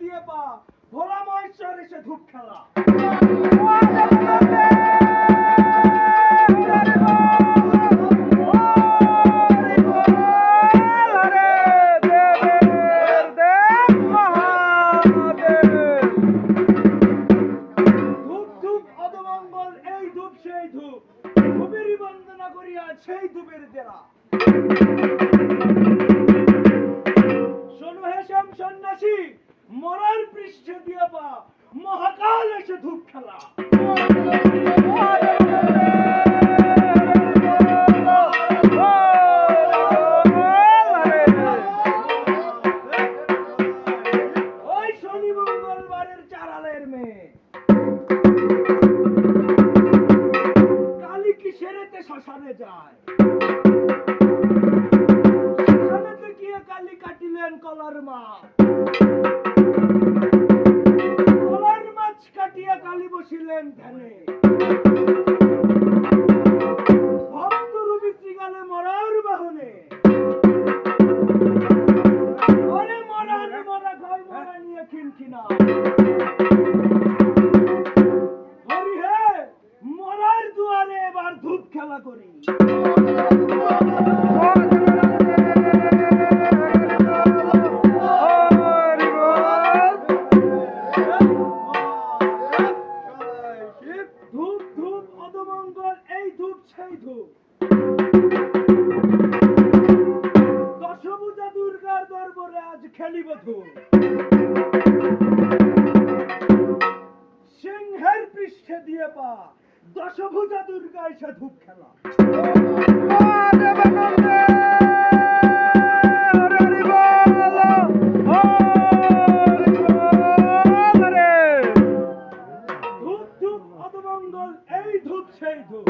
দিয়ে পা ভোলা মহেশ্বর এসে ধূপ খেলা। সেই ধূপ ধূপেরই বন্দনা করিয়া সেই ধূপের দেরা। শোনো হে শ্যাম সন্ন্যাসী, মরার পৃষ্ঠে দিয়ে পা মহাকাল এসে ধূপ খেলা। ওই শনি মঙ্গলবারের চারালের মেয়ে সেরেতে শ্মশানে যায়। শ্মশানেতে গিয়ে কালী কাটিলেন কলার মাছ। কলার মাছ কাটিয়া কালী বসিলেন ধ্যানে। ভক্ত রূপী শ্রীগালে মরার বাহনে। ওরে মরা মরা ঘর মরা নিয়ে খিনখিনা। ধূপ খেলা করি। ধূপ ধূপ অধমঙ্গল, এই ধূপ সেই ধূপ। দশভুজা দুর্গার দরবারে আজ খেলিব ধূপ। সিংহের পৃষ্ঠে দিয়ে পা দশভুজা দুর্গা এসে ধূপ খেলা। ধূপ ধূপ অধমঙ্গল, এই ধূপ সেই ধূপ।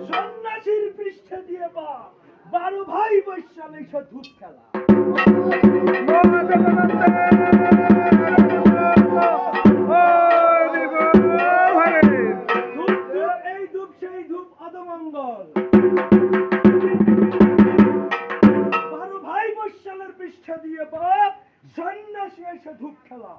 সন্ন্যাসীর পৃষ্ঠে দিয়ে পা 12 ভাই বৈশ্যাল এসে ধূপ খেলা। অধমঙ্গল 12 ভাই বৈশ্যালের পৃষ্ঠে দিয়ে বাপ সন্ন্যাসী এসে ধূপ খেলা।